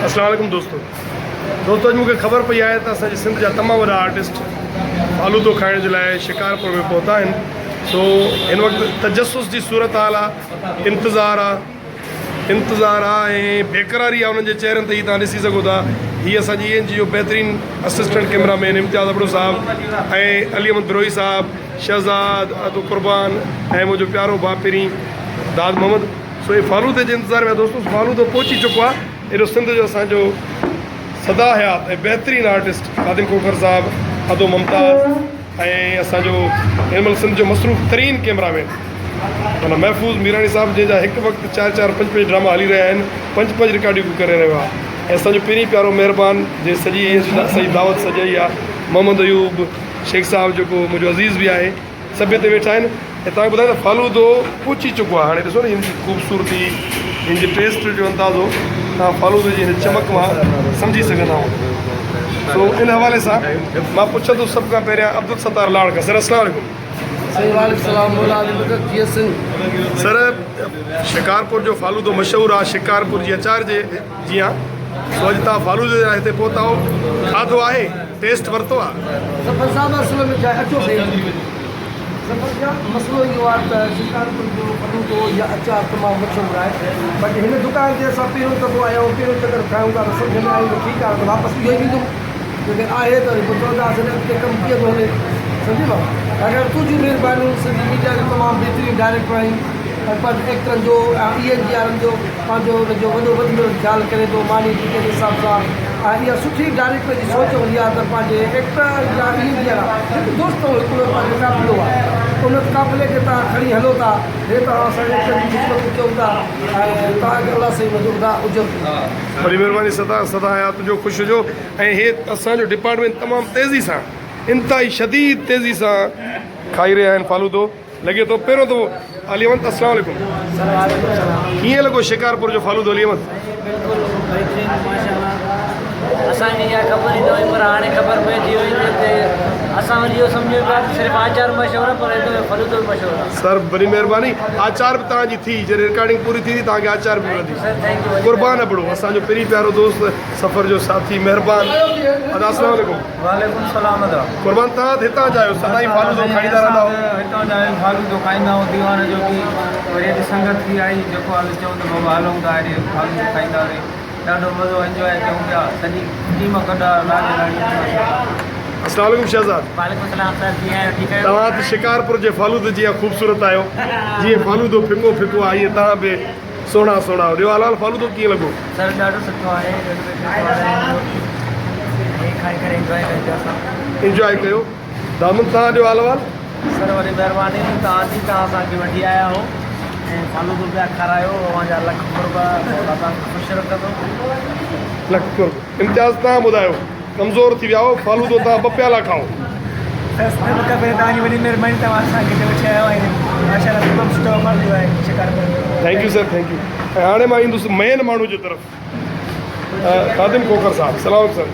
अस्सलाम वालेकुम दोस्तों अॼु मूंखे ख़बर पई आहे त असांजे सिंध जा तमामु वॾा आर्टिस्ट फालूदो खाइण जे लाइ शिकारपुर में पहुता आहिनि। सो हिन वक़्तु तजसुस जी सूरत हाल आहे, इंतज़ारु आहे ऐं बेक़रारी आहे उन्हनि जे चेहरनि ते। ही तव्हां ॾिसी सघो था, हीअ असांजी ENG जो बहितरीनु असिस्टेंट कैमरामैन इम्तियाज़ अबड़ो साहब ऐं अली अहमद बिरोही साहब, शहज़ाद अदो कुर्बान ऐं मुंहिंजो प्यारो भाउ पहिरीं दाद मोहम्मद। सो हे फालूदे जे इंतज़ार में दोस्तों फालूदो पहुची चुको आहे। एॾो सिंध जो असांजो सदा हयात ऐं बहितरीनु आर्टिस्ट ख़ादिम खोखर साहब, अदो मुमताज़ ऐं असांजो हिन महिल सिंध जो मसरूफ़ तरीन कैमरामैन माना महफ़ूज़ मीरानी साहब, जंहिंजा हिकु वक़्तु 4-4, 5-5 ड्रामा हली रहिया आहिनि, 5-5 रिकॉर्डिंग करे रहियो आहे। ऐं असांजो पहिरीं प्यारो महिरबानी जे सॼी दावत सॼाई आहे मोहम्मद अयूब शेख साहब, जेको मुंहिंजो अज़ीज़ बि आहे, सभु हिते वेठा आहिनि। ऐं तव्हांखे ॿुधायां त फालूदो पहुची चुको आहे। हाणे ॾिसो न हिन जी ख़ूबसूरती, हिन जी टेस्ट जो अंदाज़ो तव्हां फालूदे जी हिन चमक मां सम्झी सघंदा आहियो। सो इन हवाले सां मां पुछंदुसि सभ खां पहिरियां अब्दुल सत्तार लाड़का सर, अस्सलाम वालेकुम। सर, शिकारपुर जो फालूदो मशहूरु आहे, शिकारपुर जी अचार जे जीअं। सो अॼु तव्हां फालूदे जा हिते पहुता हो, खाधो आहे, टेस्ट वरितो आहे? मसलो इहो आहे त शिकारपुर जो फालूदो या अचार तमामु मशहूरु आहे। बट हिन दुकान ते असां पहिरियों दफ़ो आया आहियूं, पहिरियों चकर खायूं था त सम्झ में आयो त ठीकु आहे, त वापसि इहो ई ईंदुमि। लेकिन आहे त वरी पोइ चवंदा असांखे कमु कीअं थो हले, सम्झी वठो। अगरि तुंहिंजी महिरबानी सिंधी मीडिया जो तमामु बहितरीनु डायरेक्टर आहिनि, पर एक्टरनि जो ENG वारनि जो पंहिंजो हुनजो वॾो वॾो ख़्यालु करे थो मानी जी जे हिसाब सां। इहा सुठी डायरेक्टर जी सोच हूंदी आहे त पंहिंजे एक्टर या ENG वारा हिकु दोस्त हिकिड़ो पंहिंजो क़ाबिलो आहे, उन क़ाबिले खे तव्हां खणी हलो था। हे तव्हां असांजे एक्टर जी ख़िदमत कयो था ऐं तव्हांखे अलाह साईं हुनजो हुजो। वॾी महिरबानी, सदा हयात जो ख़ुशि हुजो। ऐं हे असांजो डिपार्टमेंट तमामु तेज़ी सां, इंतिहाई शदीद तेज़ी सां खाई रहिया आहिनि फालूदो। लॻे थो पहिरियों दफ़ो अली अहमद, अस्सलाम वालेकुम। कीअं लॻो शिकारपुर जो फालूदो अली अहमद? असांखे इहा ख़बर ई न हुई, पर हाणे ख़बर पइजी वई त असां वरी इहो सम्झूं पिया सिर्फ़ु आचार मशहूरु आहे, पर हिन में फालूदो बि मशहूरु आहे। सर वॾी महिरबानी, आचार बि तव्हांजी थी, जॾहिं रिकॉर्डिंग पूरी थींदी तव्हांखे आचार बि मिलंदी। कुर्बान अबड़ो असांजो पहिरीं प्यारो दोस्त, सफ़र जो साथी, महिरबानी। अस्सलाम वालेकुम। वालेकुम सलाम। कुर्बान, तव्हां हितां जा आहियो, सदा ई फालूदो खाईंदा रहंदा आहियो? हितां जा आहियूं, फालूदो खाईंदा आहियूं। दीवान जो बि वरी हिते संगत बि आई, जेको हाल चऊं त बाबा हलूं था हेॾे फालूदो खाईंदा वरी ॾाढो मज़ो एंजॉय कयूं पिया। सॼी टीम गॾु अस्सलाम वालेकुम शहज़ाद। वालेकुम सलाम सर, कीअं आहियो? ठीकु आहियो? तव्हां त शिकारपुर जे फालूदे जीअं ख़ूबसूरत आहियो, जीअं फालूदो फिको फिको आहे, ईअं तव्हां बि सुहिणा सुहिणा आहियो। हाल फालूदो कीअं लॻो? सर ॾाढो सुठो आहे, खाई करे एंजॉय कयो असां। इंजॉय कयो। दामन, तव्हांजो हाल अहवाल? सर वरी महिरबानी तव्हांजी, तव्हां असांखे वठी आया हो ऐं फालूदो पिया खारायो। तव्हांजा लख रुपया तव्हांखे ख़ुशि रखंदो। लख कुर्ब। इम्तियाज़, तव्हां ॿुधायो, कमज़ोर थी विया हो, फालूदो तव्हां 2 प्याला खाओ। तव्हांजी वॾी महिरबानी, तव्हां असांखे वठी आया आहियो। माशाअल्लाह तमामु सुठो मालूम आहे Shikarpur. Thank U sir, thank U. ऐं हाणे मां ईंदुसि मेन माण्हू जे तरफ़, ख़ादिम खोखर साहब। सलाम सर।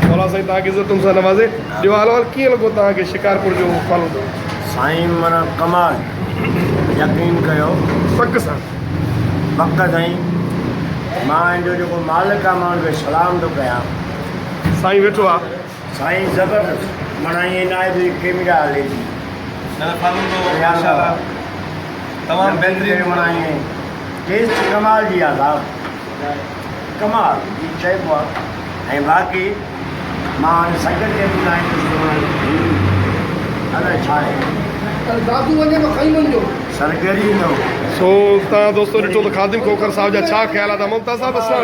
मौला साईं तव्हांखे इज़तुनि सां नवाज़े। ॿियो हाल अहवाल कीअं लॻो तव्हांखे शिकारपुर जो फालूदो? साईं माना कमाल, यकीन कयो पक सां पक साईं। मां हिनजो जेको मालिक आहे मां हुनखे सलाम थो कयां। साईं वेठो आहे। साईं ज़बरदस्त, माना ईअं न आहे त कैमरा हले थी। तमामु बहितरीनु माना ईअं टेस्ट कमाल जी आहे साहब, कमाल जी चइबो आहे। ऐं बाक़ी मां हाणे संगत खे बि अलाए छा आहे दादू वञे त खाई वञिजो, सरगरी न। सो तव्हां दोस्तो ॾिठो त ख़ादिम खोखर साहब जा छा ख़्याल आहे? मुमताज़ साहब, अस्सलाम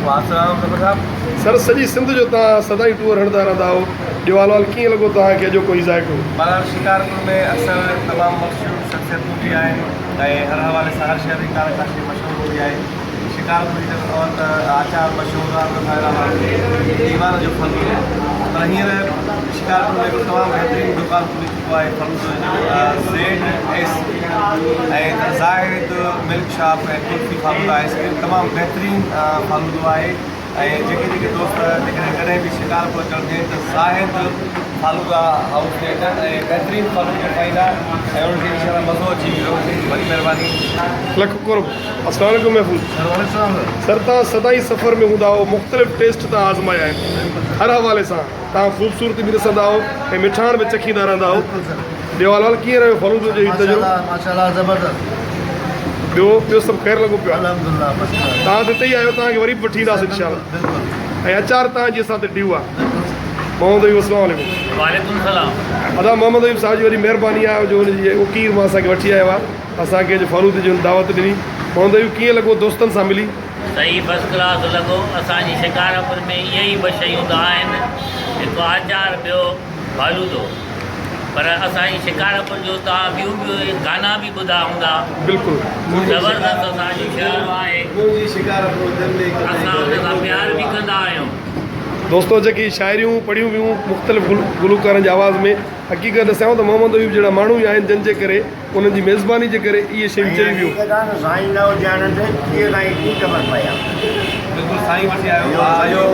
वालेकुम। सर सॼी सिंध जो तव्हां सदाई टूर हणंदा रहंदा आहियो, ॿियो हाल अहवाल कीअं लॻो तव्हांखे? अॼो कोई ज़ाइक़ो? माना शिकारपुर में असल तमामु मशहूरु शख़्सियतूं बि आहिनि ऐं हर हवाले सां हर शहर जी काशी मशहूरु हूंदी आहे। शिकारपुर जी और त आचार मशहूरु आहे, दीवान जो फलूदो। पर हींअर शिकारपुर में हिकु तमामु बहितरीनु दुकान खुली चुको आहे फलूदो जो, ज़ेड एस ऐं ज़ाहिद मिल्क शॉप ऐं कुल्फी फालूदा आइस्क्रीम। तमामु बहितरीनु फालूदो आहे ऐं जेके दोस्त कॾहिं बि शिकारपुर अचणु थिए त साहिद फालूदा हाउस ते अचनि ऐं बहितरीनु फालूदो खाईंदा ऐं उन्हनि खे इनशाला मज़ो अची वियो वॾी महिरबानी। लख कुर्ब। अस्सलाम वालेकुम महफूज़ सर, तव्हां सदाई सफ़र में हूंदा हो, मुख़्तलिफ़ टेस्ट तव्हां आज़माया आहिनि, हर हवाले सां तव्हां ख़ूबसूरती बि ॾिसंदा हो ऐं मिठाण बि चखींदा रहंदा हो। ॿियो हाल कीअं रहियो फालूदो जो हीउ तजुर्बो? माशाल्लाह ज़बरदस्त। ॿियो सभु ख़ैरु लॻो पियो आहे? अल्हम्दुलिल्लाह बस तव्हां त हिते ई आहियो, तव्हांखे वरी बि वठी ईंदासीं इंशाल्लाह। ऐं अचार तव्हांजी असां ते ड्यू आहे। मोहम्मद अयूब अस्सलाम वालेकुम। वालेकुम सलाम। अदा मोहम्मद अयूब साहिब जी वरी महिरबानी आहे जो हुनजी वकील मां असांखे वठी आयो आहे, असांखे अॼु फालूदे जी दावत ॾिनी। मोहम्मद अयूब कीअं लॻो दोस्तनि सां मिली? सही फर्स्ट क्लास लॻो। असांजी शिकारपुर में इहे ई ॿ शयूं त आहिनि, हिकु आचार, ॿियो फालूदो। पर असांजी शिकारपुर जो तव्हां ॿियूं गाना बि ॿुधा हूंदा, बिल्कुलु ज़बरदस्त असांजो शहर आहे, मुंहिंजी शिकारपुर दिलि में असां हुन सां प्यार बि कंदा आहियूं। दोस्तो जेकी शाइरियूं पढ़ियूं वियूं मुख़्तलिफ़ गुलूकारनि जी आवाज़ में, हक़ीक़त ॾिसां त मोहम्मद अयूब जहिड़ा माण्हू ई आहिनि जंहिंजे करे उन्हनि जी मेज़बानी जे करे इहे शयूं चई वियूं। साईं न हुजण ते कीअं ताईं की ख़बर पई आहे। बिल्कुलु साईं वठी आयो